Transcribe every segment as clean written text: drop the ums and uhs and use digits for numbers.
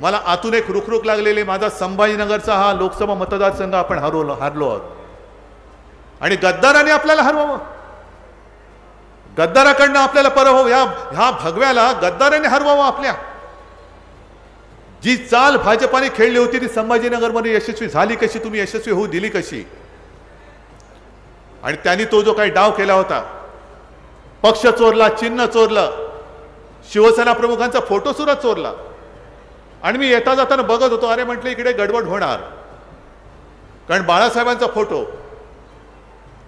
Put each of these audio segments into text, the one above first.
मला आतून एक रुखरुख लागलेली, माझा संभाजीनगरचा हा लोकसभा मतदारसंघ आपण हारलो आहोत आणि गद्दाराने आपल्याला हरवावं, गद्दाराकडनं आपल्याला पराभव, ह्या भगव्याला गद्दाराने हरवावं. आपल्या जी चाल भाजपाने खेळली होती ती संभाजीनगरमध्ये यशस्वी झाली कशी, तुम्ही यशस्वी होऊ दिली कशी? आणि त्यांनी तो जो काही डाव केला होता, पक्ष चोरला, चिन्ह चोरलं, शिवसेना प्रमुखांचा फोटो सुद्धा चोरला. आणि मी येता जाताना बघत होतो, अरे म्हटलं इकडे गडबड होणार, कारण बाळासाहेबांचा फोटो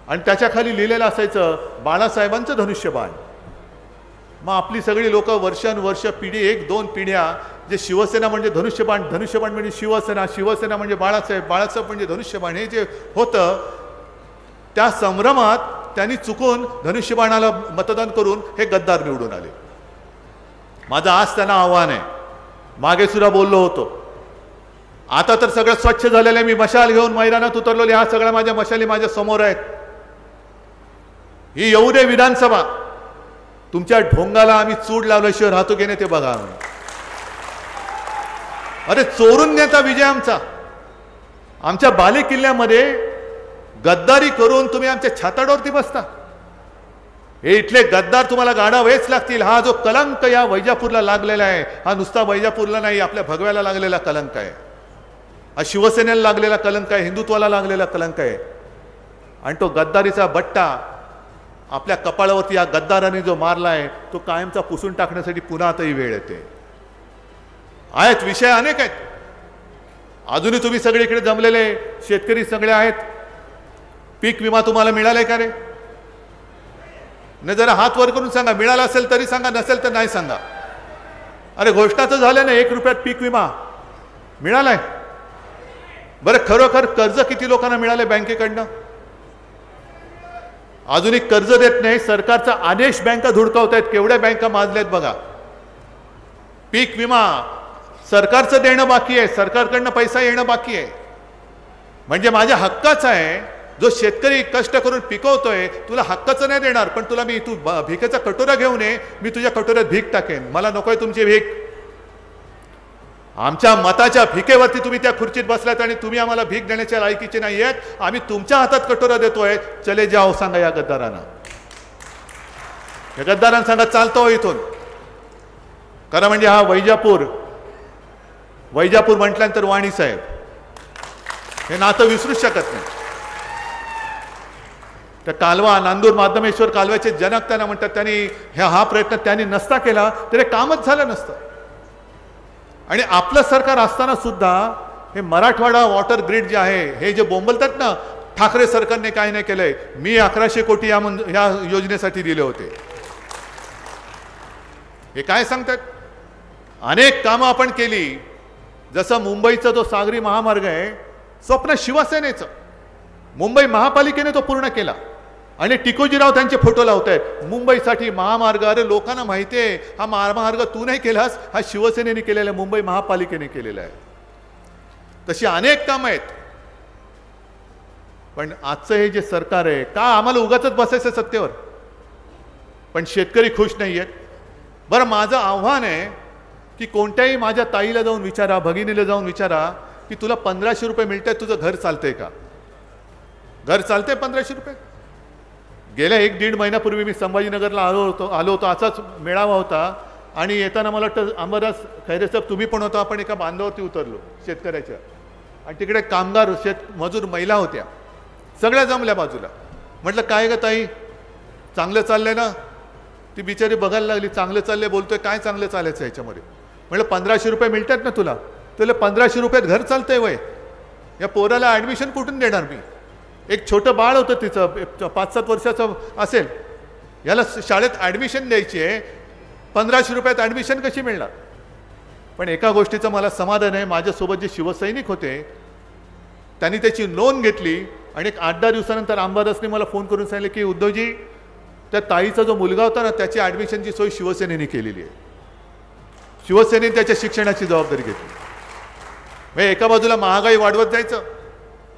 आणि त्याच्या खाली लिहिलेलं असायचं बाळासाहेबांचं धनुष्यबाण. मग आपली सगळी लोक वर्षानुवर्ष, पिढी, 1-2 पिढ्या, जे शिवसेना म्हणजे धनुष्यबाण, धनुष्यबाण म्हणजे शिवसेना, शिवसेना म्हणजे बाळासाहेब, बाळासाहेब म्हणजे धनुष्यबाण, हे जे होतं त्या संभ्रमात त्यांनी चुकून धनुष्यबाणाला मतदान करून हे गद्दार निवडून आले. माझं आज त्यांना आव्हान आहे, मागे सुद्धा बोललो होतो, आता तर सगळं स्वच्छ झालेलं आहे. मी मशाल घेऊन मैदानात उतरलो, ह्या सगळ्या माझ्या मशाली माझ्या समोर आहेत. ही येऊ दे विधानसभा, तुमच्या ढोंगाला आम्ही चूड लावल्याशिवाय राहतो की नाही ते बघा. अरे चोरून नेता विजय आमचा, आमच्या बाले किल्ल्यामध्ये गद्दारी करून तुम्ही आमच्या छाताडावरती बसता. हे इथले गद्दार तुम्हाला गाडावेच लागतील. हा जो कलंक या वैजापूरला लागलेला आहे, हा नुसता वैजापूरला नाही, आपल्या भगव्याला लागलेला कलंक आहे, हा शिवसेनेला लागलेला कलंक आहे, हिंदुत्वाला लागलेला कलंक आहे. आणि तो गद्दारीचा बट्टा आपल्या कपाळावरती या गद्दाराने जो मारलाय तो कायमचा पुसून टाकण्यासाठी पुन्हा आताही वेळ येते. आहेत विषय अनेक आहेत. अजूनही तुम्ही सगळीकडे जमलेले शेतकरी सगळे आहेत. पीक विमा तुम्हाला मिळालाय का रे? नाही, जरा हात वर करून सांगा. मिळाला असेल तरी सांगा, नसेल तर नाही सांगा. अरे घोषणा तर झाल्या ना, 1 रुपयात पीक विमा मिळालाय. बरं खरोखर कर्ज किती लोकांना मिळाले बँकेकडनं? अजूनही कर्ज देत नाही. सरकारचा आदेश बँका धुडकावत आहेत. केवढ्या बँका माजल्यात बघा. पीक विमा सरकारचं देणं बाकी आहे, सरकारकडनं पैसा येणं बाकी आहे. म्हणजे माझ्या हक्काचा आहे. जो शेतकरी कष्ट करून पिकवतोय, तुला हक्काचं नाही देणार, पण तुला मी, तू भिकेचा कटोरा घेऊन ये, मी तुझ्या कटोऱ्यात भीक टाकेन. मला नकोय तुमची भीक. आमच्या मताच्या भिकेवरती तुम्ही त्या खुर्चीत बसलात आणि तुम्ही आम्हाला भीक देण्याच्या लायकीचे नाही आहेत. आम्ही तुमच्या हातात कटोरा देतोय. चले जाओ सांगा या गद्दारांना. या गद्दारांना सांगा चालतो इथून. खरं म्हणजे हा वैजापूर म्हटल्यानंतर वाणी साहेब हे नातं विसरूच शकत नाही. त्या कालवा, नांदूर माध्यमेश्वर कालव्याचे जनक त्यांना म्हणतात. त्यांनी हा प्रयत्न त्यांनी नसता केला तरी कामच झालं नसतं. आणि आपलं सरकार असताना सुद्धा हे मराठवाडा वॉटर ग्रीड जे आहे, हे जे बोंबलतात ना, ठाकरे सरकारने काय नाही केलंय. मी 1100 कोटी या योजनेसाठी दिले होते. हे काय सांगतात? अनेक कामं आपण केली. जसं मुंबईचा जो सागरी महामार्ग आहे, स्वप्न शिवसेनेचं, मुंबई महापालिकेने तो पूर्ण केला. आणि टिकोजीराव त्यांचे फोटो लावत आहेत. मुंबईसाठी महामार्ग. अरे लोकांना माहिती आहे हा महामार्ग तू नाही केलास, हा शिवसेनेने केलेला आहे, मुंबई महापालिकेने केलेला आहे. तशी अनेक कामं आहेत. पण आजचं हे जे सरकार आहे, का आम्हाला उगाचच बसायचं सत्तेवर, पण शेतकरी खुश नाही आहेत. बरं माझं आव्हान आहे की कोणत्याही माझ्या ताईला जाऊन विचारा, भगिनीला जाऊन विचारा की तुला 1500 रुपये मिळत आहेत, तुझं घर चालतंय का? घर चालतंय 1500 रुपये? गेल्या 1-1.5 महिन्यापूर्वी मी संभाजीनगरला आलो होतो. असाच मेळावा होता आणि येताना मला वाटतं अंबादास खैरे साहेब तुम्ही पण होता. आपण एका बांधावरती उतरलो शेतकऱ्याच्या, आणि तिकडे कामगार मजूर महिला होत्या, सगळ्या जमल्या बाजूला. म्हटलं काय ग ताई, चांगलं चाललंय ना? ती बिचारी बघायला लागली. चांगलं चाललंय बोलतोय, काय चांगलं चालायचं ह्याच्यामध्ये? म्हटलं 1500 रुपये मिळतात ना तुला? तुला 1500 रुपयात घर चालतंय वय? या पोराला ॲडमिशन कुठून देणार मी? एक छोटं बाळ होतं तिचं, 5-7 वर्षाचं असेल. याला शाळेत ॲडमिशन द्यायची आहे, 1500 रुपयात ॲडमिशन कशी मिळणार? पण एका गोष्टीचं मला समाधान आहे, माझ्यासोबत जे शिवसैनिक होते त्यांनी त्याची नोंद घेतली. आणि एक 8-10 दिवसानंतर अंबादासने मला फोन करून सांगितलं की उद्धवजी, त्या ताईचा जो मुलगा होता ना, त्याची ॲडमिशनची सोय शिवसेनेने केलेली आहे. शिवसेनेने त्याच्या शिक्षणाची जबाबदारी घेतली. म्हणजे एका बाजूला महागाई वाढवत जायचं,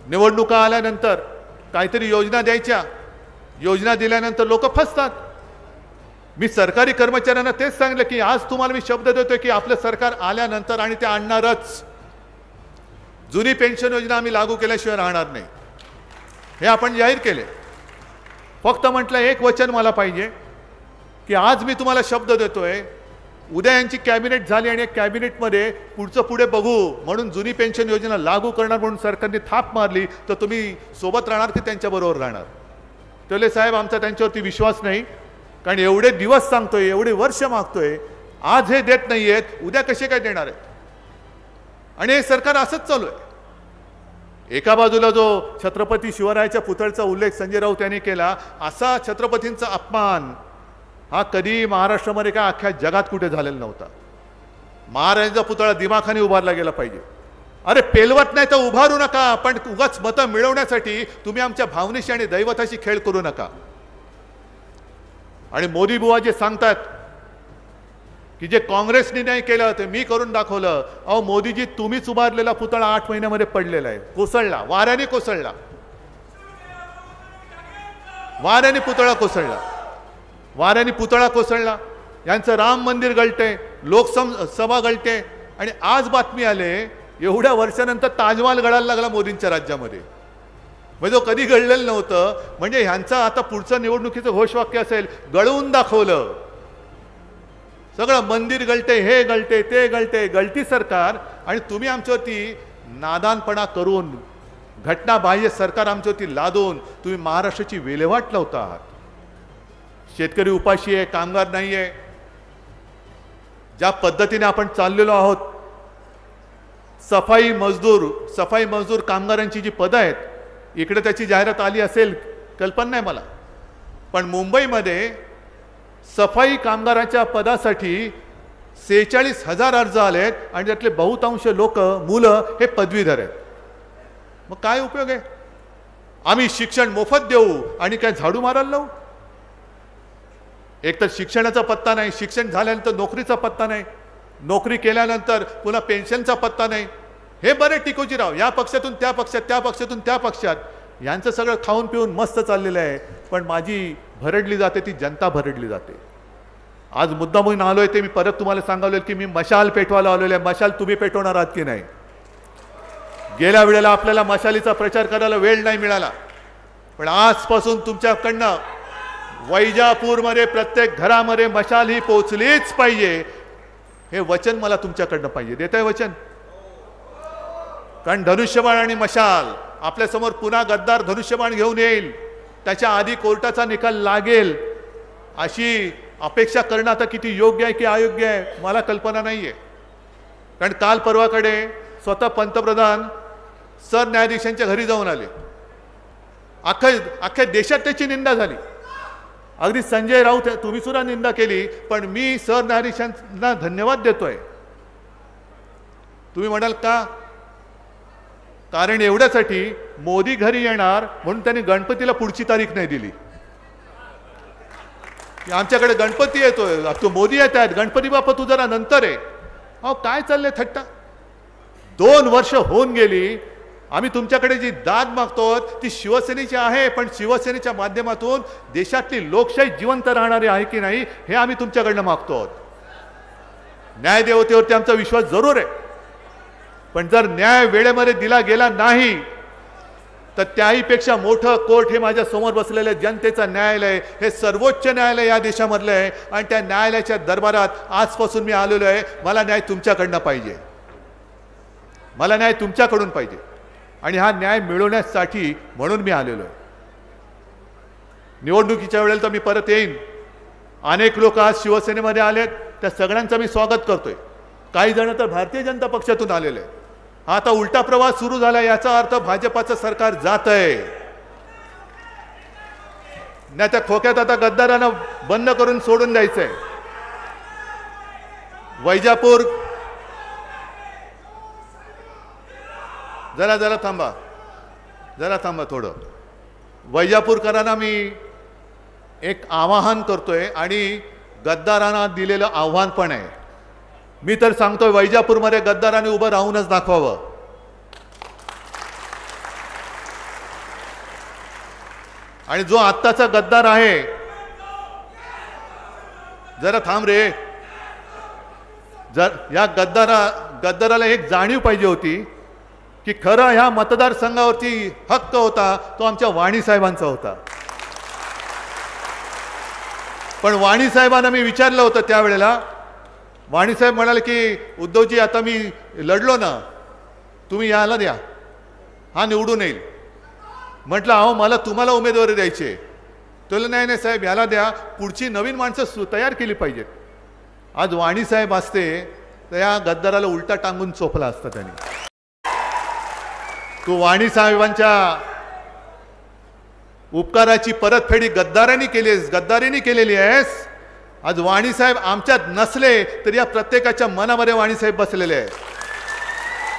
निवडणुका आल्यानंतर काहीतरी योजना द्यायच्या, योजना दिल्यानंतर लोक फसतात. मी सरकारी कर्मचाऱ्यांना तेच सांगितलं की आज तुम्हाला मी शब्द देतोय की आपलं सरकार आल्यानंतर आणि ते आणणारच, जुनी पेन्शन योजना आम्ही लागू केल्याशिवाय राहणार नाही, हे आपण जाहीर केले. फक्त म्हटलं एक वचन मला पाहिजे की आज मी तुम्हाला शब्द देतोय, उद्या यांची कॅबिनेट झाली आणि कॅबिनेटमध्ये पुढचं पुढे बघू म्हणून जुनी पेन्शन योजना लागू करणार म्हणून सरकारने थाप मारली तर तुम्ही सोबत राहणार की त्यांच्याबरोबर राहणार? तोले साहेब, आमचा त्यांच्यावरती विश्वास नाही, कारण एवढे दिवस सांगतोय, एवढे वर्ष मागतोय, आज हे देत नाही आहेत, उद्या कसे काय देणार आहेत? आणि हे सरकार असंच चालू आहे. एका बाजूला जो छत्रपती शिवरायाच्या पुतळ्याचा उल्लेख संजय राऊत यांनी केला, असा छत्रपतींचा अपमान हा कधी महाराष्ट्रामध्ये काय अख्ख्या जगात कुठे झालेला नव्हता. महाराजांचा पुतळा दिमाखाने उभारला गेला पाहिजे. अरे पेलवत नाही तर उभारू नका, पण उगाच मतं मिळवण्यासाठी तुम्ही आमच्या भावनेशी आणि दैवताशी खेळ करू नका. आणि मोदी बुवा जे सांगतात की जे काँग्रेसने नाही केलं ते मी करून दाखवलं, अहो मोदीजी, तुम्हीच उभारलेला पुतळा 8 महिन्यामध्ये पडलेला आहे, कोसळला, वाऱ्याने कोसळला, वाऱ्याने पुतळा कोसळला, वाऱ्याने पुतळा कोसळला. यांचं राम मंदिर गळते, लोकसभा गळते, आणि आज बातमी आले एवढ्या वर्षानंतर ताजमहाल गळायला लागला मोदींच्या राज्यामध्ये. म्हणजे तो कधी घडलेलं नव्हतं. म्हणजे ह्यांचं आता पुढचं निवडणुकीचं घोषवाक्य असेल, गळवून दाखवलं, सगळं मंदिर गळते, हे गळते, ते गळते, गळती सरकार. आणि तुम्ही आमच्यावरती नादानपणा करून, घटनाबाह्य सरकार आमच्यावरती लादून तुम्ही महाराष्ट्राची विल्हेवाट लावता आहात. शेतकरी उपाशी आहे, कामगार नाही आहे. ज्या पद्धतीने आपण चाललेलो आहोत, सफाई मजदूर कामगारांची जी पदं आहेत, इकडे त्याची जाहिरात आली असेल, कल्पना नाही मला, पण मुंबईमध्ये सफाई कामगारांच्या पदासाठी 46,000 अर्ज आलेत आणि त्यातले बहुतांश मुलं हे पदवीधर आहेत. मग काय उपयोग आहे? आम्ही शिक्षण मोफत देऊ आणि काय झाडू मारायला लावू? एक तर शिक्षणाचा पत्ता नाही, शिक्षण झाल्यानंतर नोकरीचा पत्ता नाही, नोकरी केल्यानंतर पुन्हा पेन्शनचा पत्ता नाही. हे बरे टिकोजीराव, या पक्षातून त्या पक्षात, त्या पक्षातून त्या पक्षात, यांचं सगळं खाऊन पिऊन मस्त चाललेलं आहे. पण माझी भरडली जाते, ती जनता भरडली जाते. आज मुद्दा म्हणून आलोय ते मी परत तुम्हाला सांगावलं की मी मशाल पेटवायला आलेलो आहे. मशाल तुम्ही पेटवणार आहात की नाही? गेल्या वेळेला आपल्याला मशालीचा प्रचार करायला वेळ नाही मिळाला, पण आजपासून तुमच्याकडनं वैजापूरमध्ये प्रत्येक घरामध्ये मशाल ही पोचलीच पाहिजे, हे वचन मला तुमच्याकडनं पाहिजे. देताय वचन? कारण धनुष्यबाण आणि मशाल आपल्यासमोर पुन्हा गद्दार धनुष्यबाण घेऊन येईल, त्याच्या आधी कोर्टाचा निकाल लागेल, अशी अपेक्षा करणं आता किती योग्य आहे की अयोग्य आहे मला कल्पना नाही आहे. कारण काल परवाकडे स्वतः पंतप्रधान सरन्यायाधीशांच्या घरी जाऊन आले, अख्ख्या देशात त्याची निंदा झाली. अगदी संजय राऊत तुम्ही सुद्धा निंदा केली, पण मी सरन्यायाधीशांना धन्यवाद देतोय. तुम्ही म्हणाल का? कारण एवढ्यासाठी मोदी घरी येणार म्हणून त्यांनी गणपतीला पुढची तारीख नाही दिली. आमच्याकडे गणपती येतोय, तो मोदी येत आहेत, गणपती बाप्पा तू जरा नंतर आहे. अहो काय चाललंय थट्टा? 2 वर्ष होऊन गेली, आम्ही तुमच्याकडे जी दाद मागतो ती शिवसेनेची आहे, पण शिवसेनेच्या माध्यमातून देशातली लोकशाही जिवंत राहणारी आहे की नाही हे आम्ही तुमच्याकडनं मागतो. न्यायदेवतेवरती आमचा विश्वास जरूर आहे, पण जर न्याय वेळेमध्ये दिला गेला नाही तर त्याहीपेक्षा मोठं कोर्ट हे माझ्या समोर बसलेलं जनतेचं न्यायालय, हे सर्वोच्च न्यायालय या देशामधलं आहे. आणि त्या न्यायालयाच्या दरबारात आजपासून मी आलेलो आहे. मला न्याय तुमच्याकडनं पाहिजे, मला न्याय तुमच्याकडून पाहिजे, आणि हा न्याय मिळवण्यासाठी म्हणून मी आलेलो आहे. निवडणुकीच्या वेळेला तर मी परत येईन. अनेक लोक आज शिवसेनेमध्ये आलेत, त्या सगळ्यांचं मी स्वागत करतोय. काही जण तर भारतीय जनता पक्षातून आलेले आहेत. आता उलटा प्रवास सुरू झाला, याचा अर्थ भाजपाचं सरकार जात आहे. नाही त्या खोक्यात आता गद्दारांना बंद करून सोडून द्यायचंय. वैजापूर, जरा थांबा थोडं. वैजापूरकरांना मी एक आवाहन करतोय आणि गद्दारांना दिलेलं आव्हान पण आहे. मी तर सांगतोय वैजापूरमध्ये गद्दारांनी उभं राहूनच दाखवावं. आणि जो आत्ताचा गद्दार आहे जरा थांब रे. जर या गद्दाराला एक जाणीव पाहिजे होती की खरं ह्या मतदारसंघावरती हक्क होता तो आमच्या वाणी साहेबांचा होता. पण वाणी साहेबांना मी विचारलं होतं त्यावेळेला. वाणी साहेब म्हणाले की उद्धवजी आता मी लढलो ना, तुम्ही याला द्या, हा निवडून येईल. म्हटलं अहो मला तुम्हाला उमेदवारी द्यायची. तुला नाही नाही साहेब याला द्या, पुढची नवीन माणसं तयार केली पाहिजेत. आज वाणी साहेब असते तर या गद्दाराला उलटा टांगून चोपला असता त्यांनी. तू वाणी साहेबांच्या उपकाराची परतफेडी गद्दारीने केलेली आहेस. आज वाणी साहेब आमच्यात नसले तर या प्रत्येकाच्या मनामध्ये वाणी साहेब बसलेले आहेत.